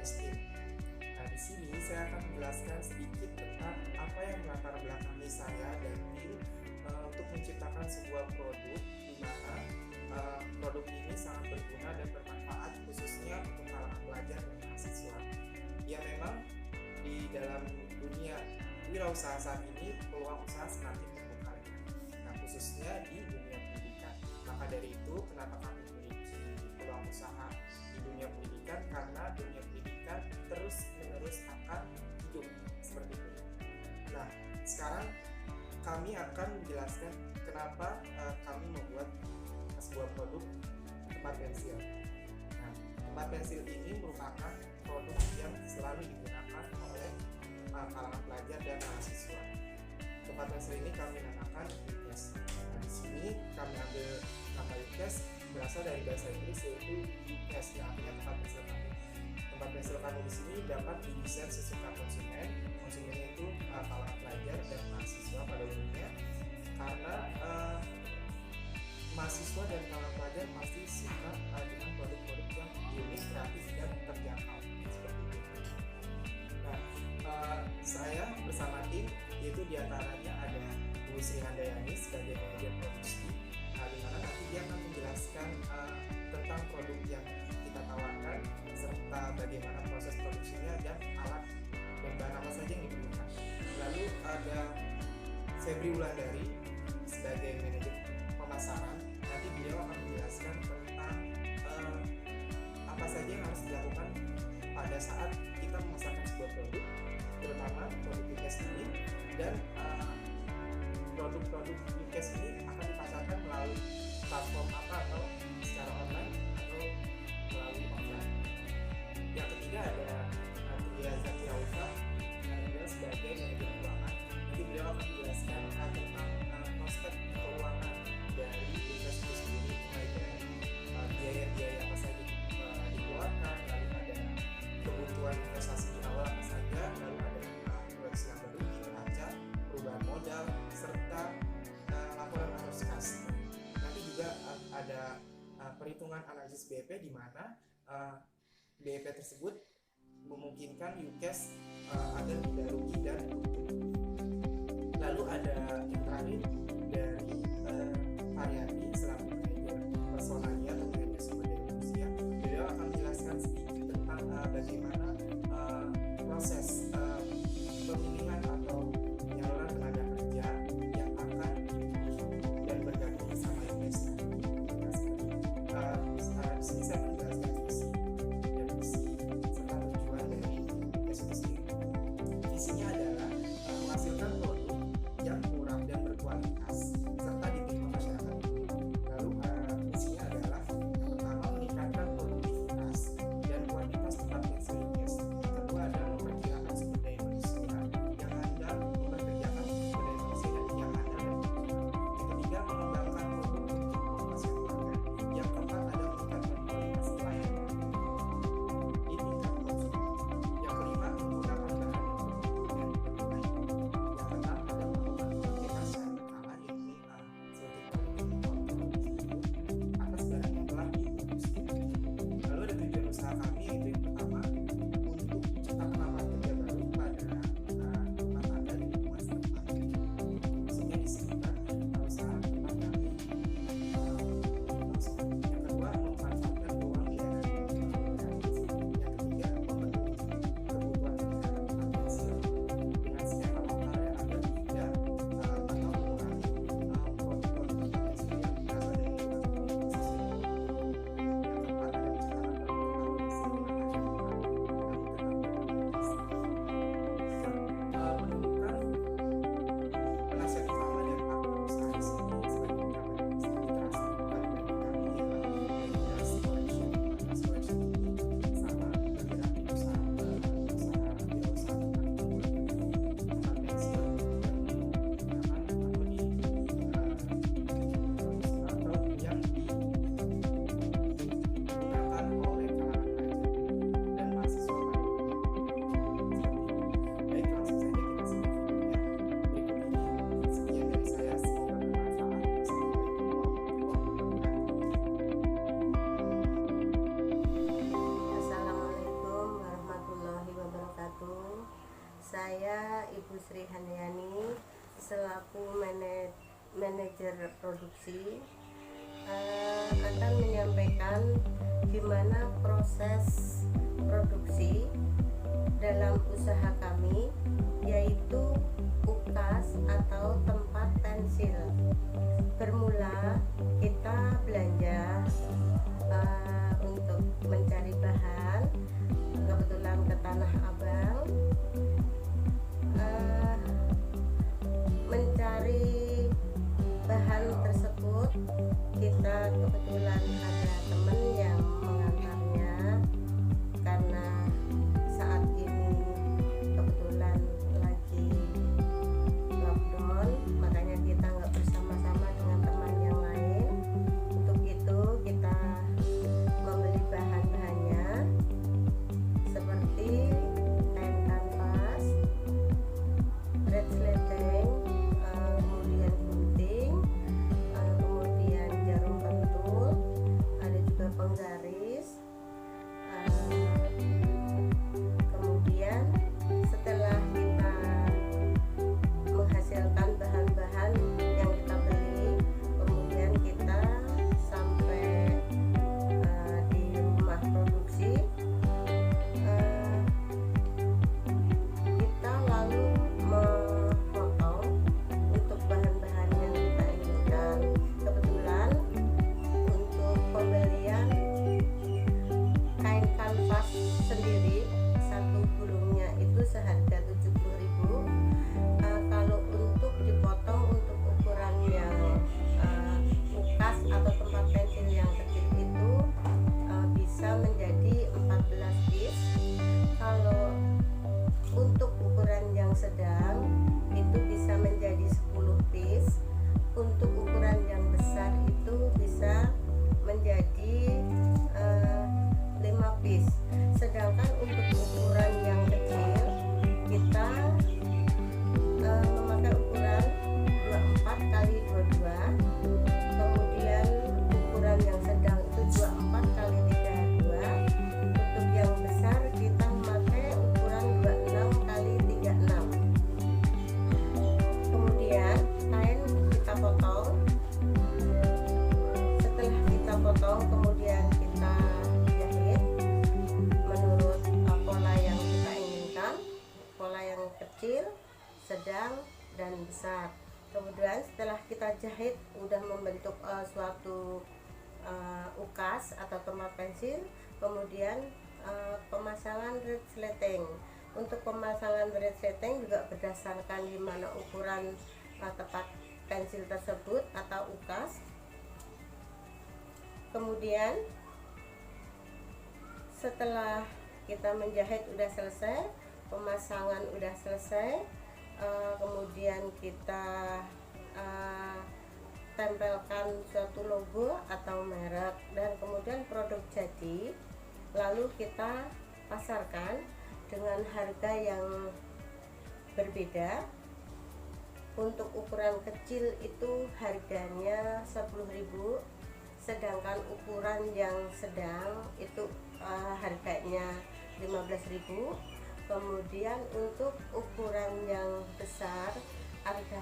Team. Nah, di sini saya akan menjelaskan sedikit tentang apa yang melatar belakangi saya dan tim untuk menciptakan sebuah produk di mana produk ini sangat berguna dan bermanfaat khususnya untuk kalangan pelajar dan mahasiswa. Ya, memang di dalam dunia wirausaha saat ini peluang usaha semakin terbuka lebar. Nah, khususnya di dunia pendidikan. Maka dari itu, kenapa kami memiliki peluang usaha di dunia pendidikan? Karena dunia pendidikan terus-menerus akan hidup seperti itu. Nah, sekarang kami akan menjelaskan kenapa kami membuat sebuah produk tempat pensil. Nah, tempat pensil ini merupakan produk yang selalu digunakan oleh kalangan pelajar dan mahasiswa. Tempat pensil ini kami namakan UCAS. Nah, di sini kami ambil nama UCAS berasal dari bahasa Inggris, yaitu UCAS yang artinya tempat pensil kami. Tempat pensil kami di sini dapat didesain sesuka konsumen. Konsumennya itu kalangan pelajar dan mahasiswa pada umumnya, karena mahasiswa dan kalangan pelajar pasti suka dengan produk-produk yang unik, kreatif, dan terjangkau seperti itu. Nah, saya bersama tim, yaitu diantaranya ada Bu Sri Handayani sebagai manajer produksi, di mana nanti dia akan menjelaskan tentang produk yang kita tawarkan serta bagaimana proses produksinya dan alat dan bahan apa saja yang diperlukan. Lalu ada Febri Wulandari sebagai manajer pemasaran. Nanti beliau akan menjelaskan tentang apa saja yang harus dilakukan pada saat kita memasarkan sebuah produk, terutama produk UCAS ini, dan produk-produk UCAS ini akan dipasarkan melalui platform apa, atau secara online atau melalui offline. Yang ketiga ada Tia Zakira Ufa, beliau sebagai manajer keuangan. Nanti beliau akan menjelaskan tentang prospek keuangan dari UCAS itu sendiri, mulai dari biaya-biaya apa saja dikeluarkan, lalu ada kebutuhan investasi di awal apa saja, lalu ada proyeksi laba rugi, neraca, perubahan modal, serta laporan arus kas. Nanti juga ada perhitungan analisis BEP, di mana BEP tersebut memungkinkan UCAS agar tidak rugi dan untung. Lalu ada yang terakhir dari Haryati selaku manajer personalnya atau manajer sumber daya manusia. Beliau akan menjelaskan sedikit tentang bagaimana proses pemilihan atau penyaluran tenaga kerja yang akan dipilih dan bergabung bersama UCAS. Di sini saya menjelaskan visi dan misi serta tujuan dari UCAS itu sendiri. Visinya adalah menghasilkan produk yang murah dan berkualitas serta diterima masyarakat. Sri Handayani selaku manajer produksi akan menyampaikan gimana proses produksi dalam usaha kami, yaitu UKAS atau tempat pensil. Bermula kita belanja untuk mencari bahan, kebetulan ke Tanah Abang, mencari bahan tersebut. Kita kebetulan ada teman yang mengantarnya, karena saat ini kebetulan lagi lockdown, makanya kita nggak bersama-sama dengan teman yang lain. Untuk itu kita membeli bahan-bahannya seperti kain kanvas, red sleting, kemudian gunting, kemudian jarum pentul, ada juga penggaris. Kemudian setelah kita menghasilkan bahan-bahan yang kita beli, kemudian kita sampai di rumah produksi, kita lalu memotong untuk bahan-bahan yang kita inginkan. Kebetulan untuk pembelian kain kanvas sendiri, satu gulungnya itu seharga 70.000. Kalau untuk dipotong untuk ukuran yang UKAS atau tempat pensil yang kecil itu bisa menjadi 14 piece. Kalau untuk ukuran yang sedang itu bisa menjadi 10 piece. Untuk ukuran yang besar itu bisa menjadi 5 piece. Sedangkan untuk ukuran yang kecil kita memakai ukuran 24 kali 22. Kemudian ukuran yang sedang itu 24 kali 32. Untuk yang besar kita memakai ukuran 26 kali 36. Kemudian kain kita potong. Setelah kita potong, kemudian kita jahit menurut pola yang kita inginkan, pola yang kecil, sedang, dan besar. Kemudian setelah kita jahit udah membentuk suatu UKAS atau tempat pensil, kemudian pemasangan red sleting. Untuk pemasangan red sleting juga berdasarkan gimana ukuran tempat pensil tersebut atau UKAS. Kemudian setelah kita menjahit udah selesai, pemasangan udah selesai, kemudian kita tempelkan suatu logo atau merek, dan kemudian produk jadi, lalu kita pasarkan dengan harga yang berbeda. Untuk ukuran kecil itu harganya 10.000, sedangkan ukuran yang sedang itu harganya 15.000. Kemudian untuk ukuran yang besar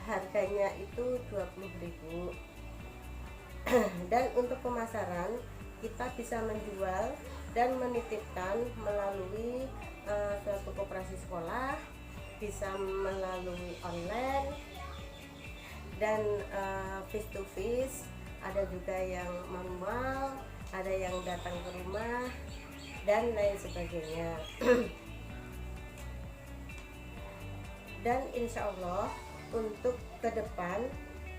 harganya itu 20.000. Dan untuk pemasaran kita bisa menjual dan menitipkan melalui suatu koperasi sekolah, bisa melalui online, dan face to face. Ada juga yang manual, ada yang datang ke rumah, dan lain sebagainya. Dan insya Allah untuk ke depan,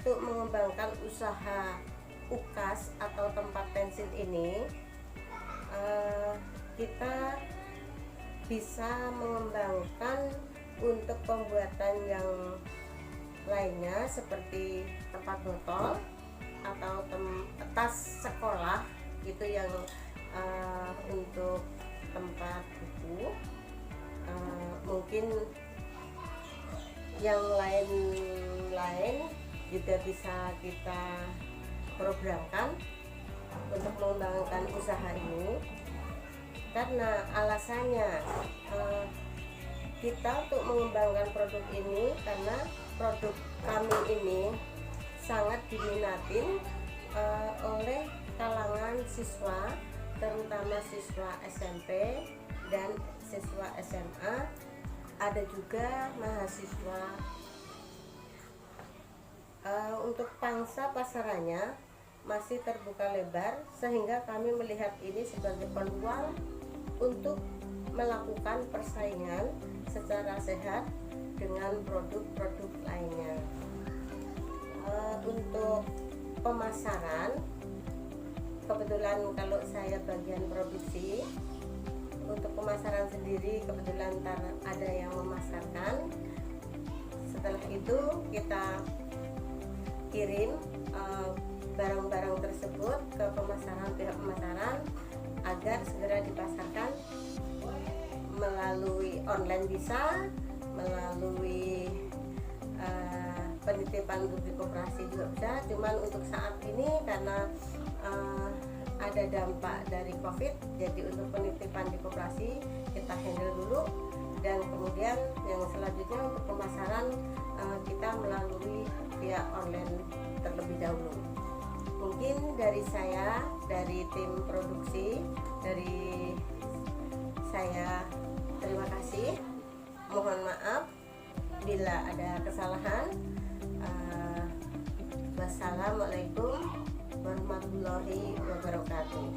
untuk mengembangkan usaha UKAS atau tempat pensil ini, kita bisa mengembangkan untuk pembuatan yang lainnya seperti tempat botol atau tas sekolah, itu yang untuk tempat buku. Mungkin yang lain-lain juga bisa kita programkan untuk mengembangkan usaha ini, karena alasannya kita untuk mengembangkan produk ini karena produk kami ini sangat diminatin oleh kalangan siswa, terutama siswa SMP dan siswa SMA, ada juga mahasiswa. Untuk pangsa pasarannya masih terbuka lebar, sehingga kami melihat ini sebagai peluang untuk melakukan persaingan secara sehat dengan produk-produk lainnya. Untuk pemasaran, kebetulan kalau saya bagian produksi, untuk pemasaran sendiri kebetulan ada yang memasarkan. Setelah itu kita kirim barang-barang tersebut ke pihak pemasaran agar segera dipasarkan melalui online, bisa melalui penitipan di koperasi juga bisa. Cuman untuk saat ini karena ada dampak dari COVID, jadi untuk penitipan di koperasi kita handle dulu, dan kemudian yang selanjutnya untuk pemasaran kita melalui via online terlebih dahulu. Mungkin dari saya, dari tim produksi, dari saya terima kasih. Mohon maaf bila ada kesalahan. Wassalamualaikum warahmatullahi wabarakatuh.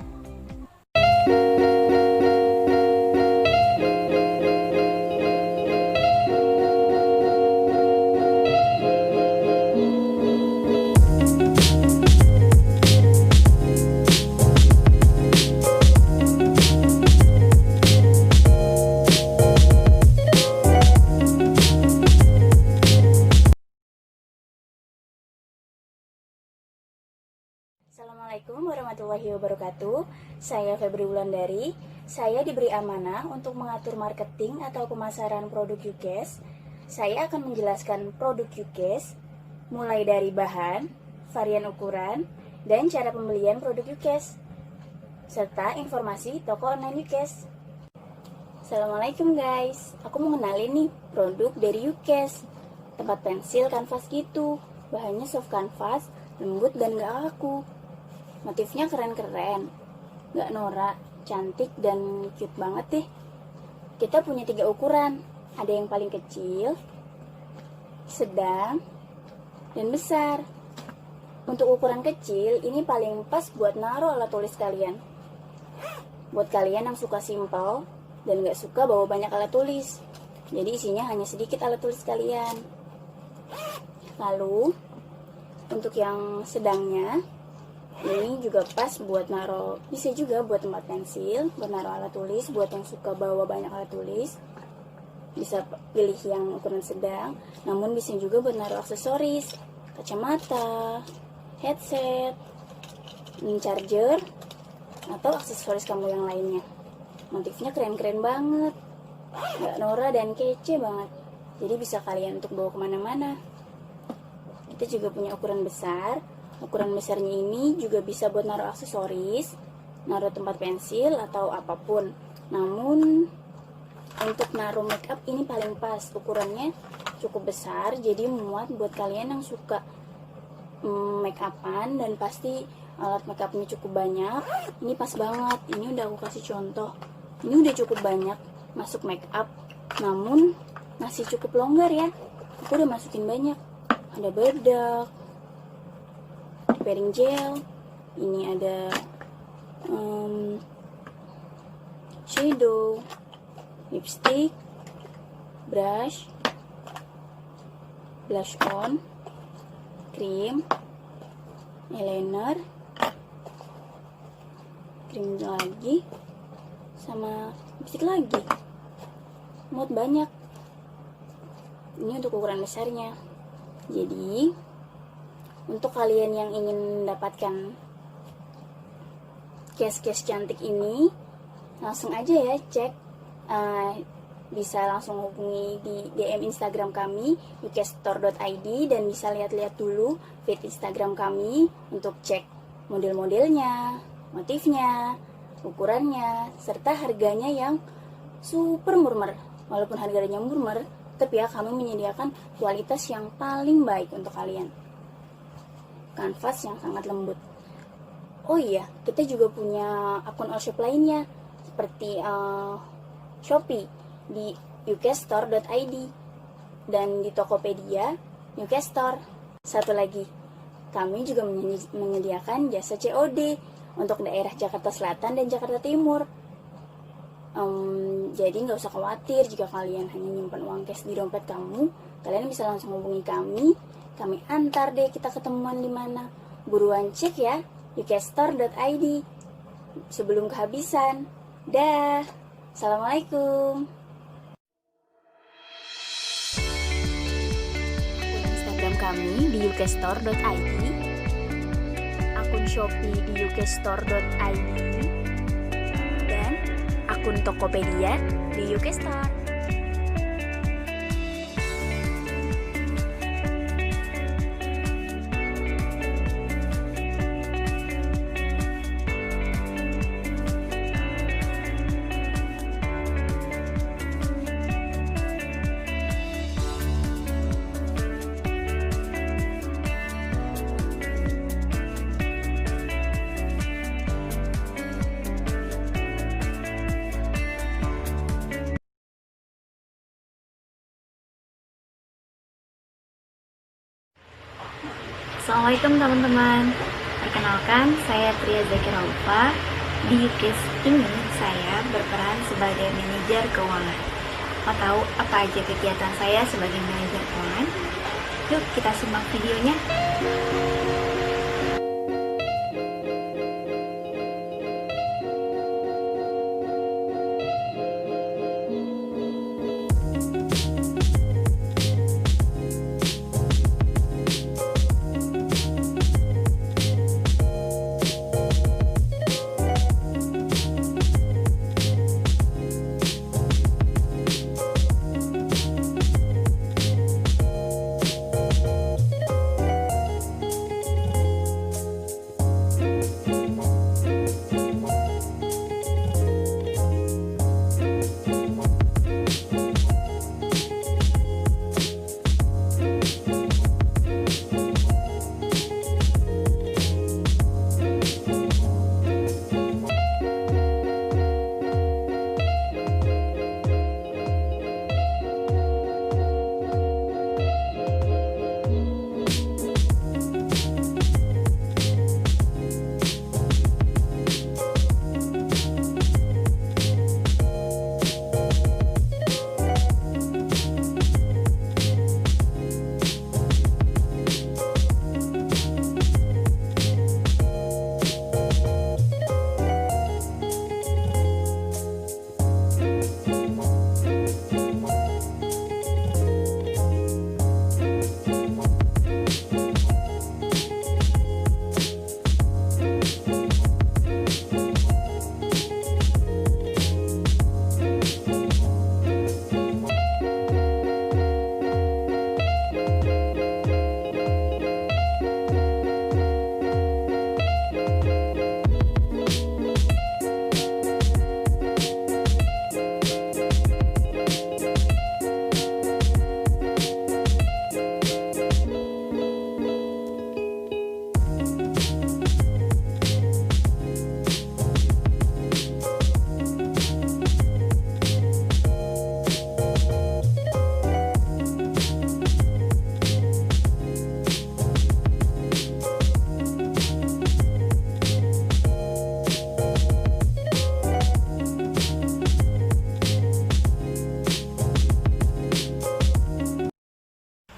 Assalamualaikum warahmatullahi wabarakatuh. Saya Febri Wulandari. Saya diberi amanah untuk mengatur marketing atau pemasaran produk Yukes. Saya akan menjelaskan produk Yukes, mulai dari bahan, varian ukuran, dan cara pembelian produk Yukes, serta informasi toko online Yukes. Assalamualaikum guys, aku mau kenalin nih produk dari Yukes. Tempat pensil kanvas gitu, bahannya soft kanvas, lembut dan gak kaku. Motifnya keren-keren, gak norak, cantik dan cute banget deh. Kita punya 3 ukuran, ada yang paling kecil, sedang, dan besar. Untuk ukuran kecil, ini paling pas buat naruh alat tulis kalian. Buat kalian yang suka simple dan gak suka bawa banyak alat tulis, jadi isinya hanya sedikit alat tulis kalian. Lalu, untuk yang sedangnya, ini juga pas buat naruh, bisa juga buat tempat pensil, buat naruh alat tulis. Buat yang suka bawa banyak alat tulis, bisa pilih yang ukuran sedang. Namun bisa juga buat naruh aksesoris, kacamata, headset, charger, atau aksesoris kamu yang lainnya. Motifnya keren-keren banget, gak norak dan kece banget. Jadi bisa kalian untuk bawa kemana-mana. Kita juga punya ukuran besar. Ukuran besarnya ini juga bisa buat naruh aksesoris, naruh tempat pensil, atau apapun. Namun untuk naruh makeup ini paling pas. Ukurannya cukup besar, jadi muat buat kalian yang suka make-upan dan pasti alat makeupnya cukup banyak. Ini pas banget. Ini udah aku kasih contoh. Ini udah cukup banyak masuk makeup, namun masih cukup longgar ya. Aku udah masukin banyak. Ada bedak, paring gel, ini ada shadow, lipstick, brush, blush on, krim, eyeliner, krim lagi, sama lipstick lagi. Muat banyak. Ini untuk ukuran besarnya. Jadi untuk kalian yang ingin mendapatkan case-case cantik ini, langsung aja ya cek, bisa langsung hubungi di DM Instagram kami yukesstore.id, dan bisa lihat-lihat dulu feed Instagram kami untuk cek model-modelnya, motifnya, ukurannya, serta harganya yang super murmer. Walaupun harganya murmer, tapi ya kami menyediakan kualitas yang paling baik untuk kalian. Kanvas yang sangat lembut. Oh iya, kita juga punya akun all-shop lainnya, seperti Shopee di ukstore.id dan di Tokopedia Ukstore. Satu lagi, kami juga menyediakan jasa COD untuk daerah Jakarta Selatan dan Jakarta Timur. Jadi nggak usah khawatir jika kalian hanya nyimpan uang cash di dompet kamu, kalian bisa langsung hubungi kami antar deh kita ketemuan di mana. Buruan cek ya, ukstore.id sebelum kehabisan. Dah, assalamualaikum. Akun Instagram kami di ukstore.id, akun Shopee di ukstore.id, dan akun Tokopedia di Ukstore. Assalamualaikum teman-teman. Perkenalkan, saya Tria Zakira Ufa. Di UKIS ini saya berperan sebagai manajer keuangan. Mau tahu apa aja kegiatan saya sebagai manajer keuangan? Yuk kita simak videonya.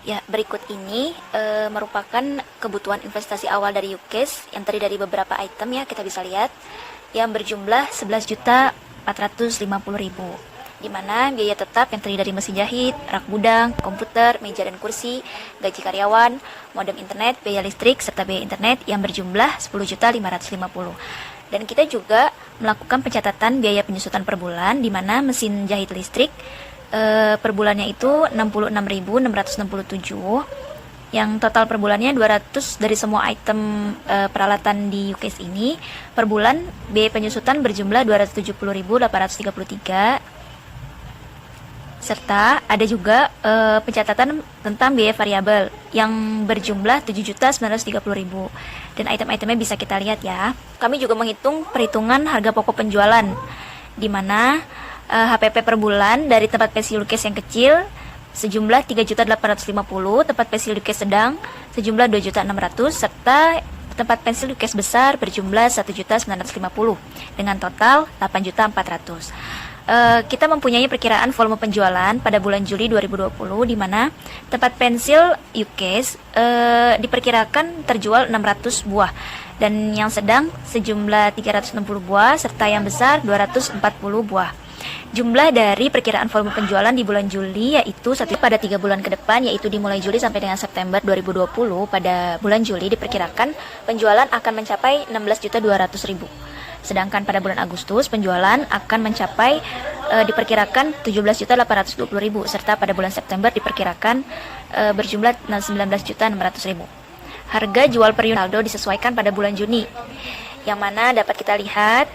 Ya, berikut ini merupakan kebutuhan investasi awal dari UKIS yang terdiri dari beberapa item ya, kita bisa lihat yang berjumlah 11.450.000, di mana biaya tetap yang terdiri dari mesin jahit, rak gudang, komputer, meja dan kursi, gaji karyawan, modem internet, biaya listrik serta biaya internet yang berjumlah 10.550. Dan kita juga melakukan pencatatan biaya penyusutan per bulan, di mana mesin jahit listrik per bulannya itu 66.667, yang total per bulannya 200 dari semua item peralatan di UKIS ini. Per bulan biaya penyusutan berjumlah 270.833, Serta ada juga pencatatan tentang biaya variabel yang berjumlah 7.930.000. Dan item-itemnya bisa kita lihat ya. Kami juga menghitung perhitungan harga pokok penjualan, di mana HPP per bulan dari tempat pensil lukis yang kecil sejumlah 3.850.000, tempat pensil lukis sedang sejumlah 2.600.000, serta tempat pensil lukis besar berjumlah 1.950.000 dengan total 8.400.000. Kita mempunyai perkiraan volume penjualan pada bulan Juli 2020, di mana tempat pensil UCASE diperkirakan terjual 600 buah dan yang sedang sejumlah 360 buah serta yang besar 240 buah. Jumlah dari perkiraan volume penjualan di bulan Juli yaitu pada 3 bulan ke depan, yaitu dimulai Juli sampai dengan September 2020. Pada bulan Juli diperkirakan penjualan akan mencapai 16.200.000. Sedangkan pada bulan Agustus penjualan akan mencapai diperkirakan 17.820.000, serta pada bulan September diperkirakan berjumlah 19.600.000. Harga jual per unit saldo disesuaikan pada bulan Juni, yang mana dapat kita lihat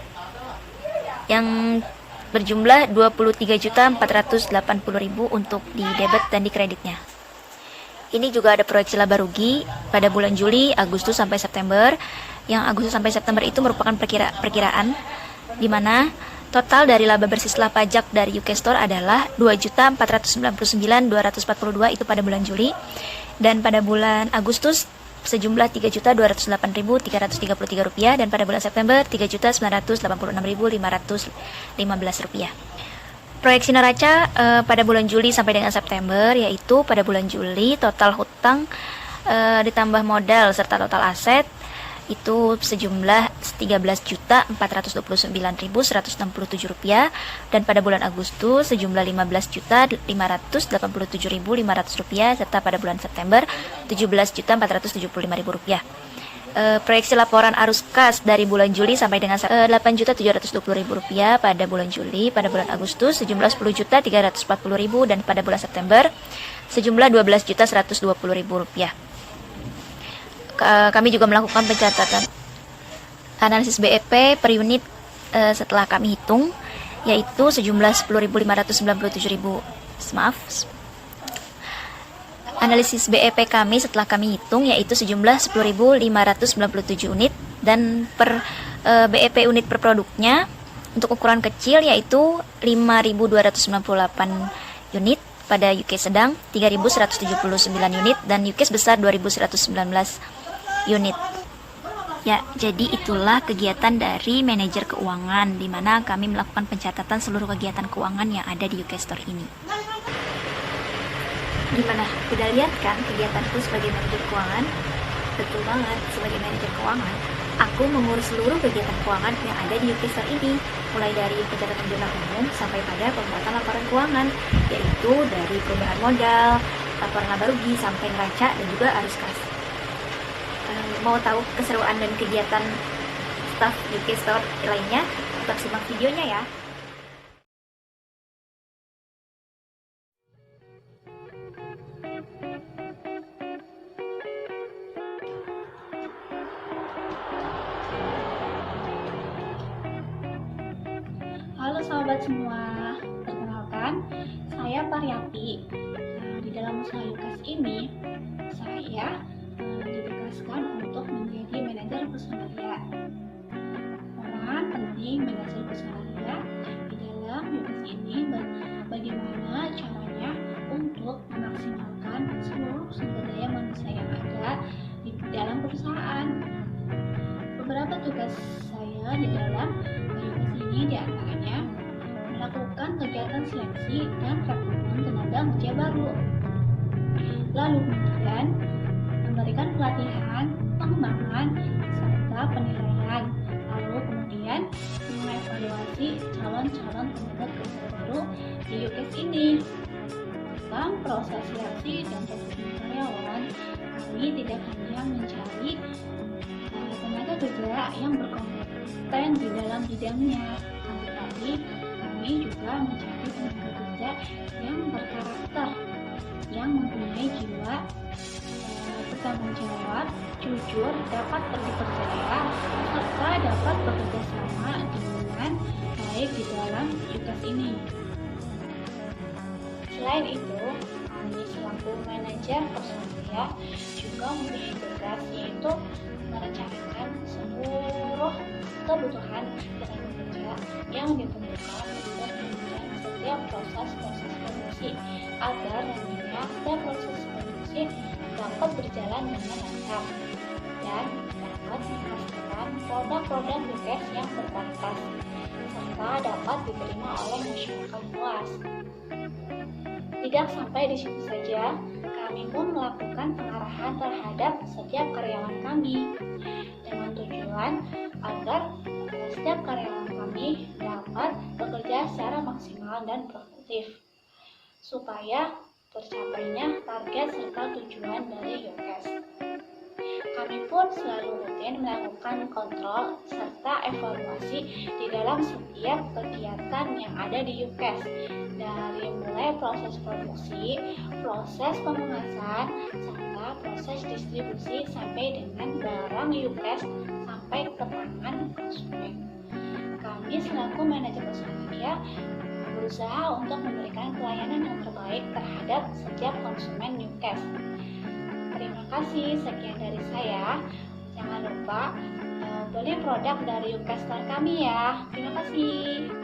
yang berjumlah 23.480.000 untuk di debit dan di kreditnya. Ini juga ada proyeksi laba rugi pada bulan Juli, Agustus sampai September. Yang Agustus sampai September itu merupakan perkiraan, di mana total dari laba bersih setelah pajak dari UK Store adalah 2.499.242 itu pada bulan Juli, dan pada bulan Agustus sejumlah 3.208.333 rupiah, dan pada bulan September 3.986.515 rupiah. Proyeksi neraca pada bulan Juli sampai dengan September, yaitu pada bulan Juli total hutang ditambah modal serta total aset itu sejumlah 13.429.167 rupiah, dan pada bulan Agustus sejumlah 15.587.500 rupiah, serta pada bulan September 17.475.000 rupiah. Proyeksi laporan arus kas dari bulan Juli sampai dengan 8.720.000 rupiah pada bulan Juli, pada bulan Agustus sejumlah 10.340.000, dan pada bulan September sejumlah 12.120.000 rupiah. Kami juga melakukan pencatatan analisis BEP per unit setelah kami hitung, yaitu sejumlah 10.597.000. Analisis BEP kami setelah kami hitung yaitu sejumlah 10.597 unit, dan per BEP unit per produknya untuk ukuran kecil yaitu 5.298 unit, pada UK sedang 3.179 unit, dan UK besar 2.119 unit. Ya, jadi itulah kegiatan dari manajer keuangan, di mana kami melakukan pencatatan seluruh kegiatan keuangan yang ada di UK Store ini. Gimana? Udah lihat kan kegiatanku sebagai manajer keuangan? Betul banget, sebagai manajer keuangan, aku mengurus seluruh kegiatan keuangan yang ada di UK Store ini, mulai dari pencatatan jurnal umum sampai pada pembuatan laporan keuangan, yaitu dari perubahan modal, laporan laba rugi, sampai neraca dan juga arus kas. Mau tahu keseruan dan kegiatan staf UK Store lainnya? Tetap simak videonya ya. Halo sahabat semua, perkenalkan saya Pariyati. Di dalam usaha UCASE ini saya ditugaskan untuk menjadi manajer personalia. Peran penting manajer personalia di dalam UCASE ini bagaimana caranya untuk memaksimalkan seluruh sumber daya manusia yang ada di dalam perusahaan. Beberapa tugas saya di dalam UCASE ini diantaranya melakukan kegiatan seleksi dan rekrutmen tenaga kerja baru, lalu kemudian memberikan pelatihan, pengembangan, serta penilaian, lalu kemudian mengevaluasi calon-calon tenaga kerja baru di UCASE ini. Dalam proses seleksi dan rekrutmen karyawan, kami tidak hanya mencari tenaga kerja yang berkompeten di dalam bidangnya, tetapi kami juga mencari tenaga kerja yang berkarakter, yang mempunyai jiwa bertanggung jawab, jujur, dapat dipercaya, serta dapat bekerja sama dengan baik di dalam UCASE ini. Selain itu, kami selaku manajer personalia juga mempunyai tugas yaitu merencanakan seluruh kebutuhan tenaga kerja yang diperlukan untuk menunjang setiap proses produksi agar nantinya setiap proses produksi dapat berjalan dengan lancar dan dapat menghasilkan produk-produk UKS yang berkualitas serta dapat diterima oleh masyarakat luas. Tidak sampai di situ saja, kami pun melakukan pengarahan terhadap setiap karyawan kami dengan tujuan agar setiap karyawan kami dapat bekerja secara maksimal dan produktif supaya tercapainya target serta tujuan dari UKS. Kami pun selalu rutin melakukan kontrol serta evaluasi di dalam setiap kegiatan yang ada di UKS, dari mulai proses produksi, proses pengemasan, serta proses distribusi sampai dengan barang UKS sampai ke tangan konsumen. Kami selaku manajer personalia berusaha untuk memberikan pelayanan yang terbaik terhadap setiap konsumen UKS. Terima kasih, sekian dari saya. Jangan lupa beli produk dari UKS Store kami ya. Terima kasih.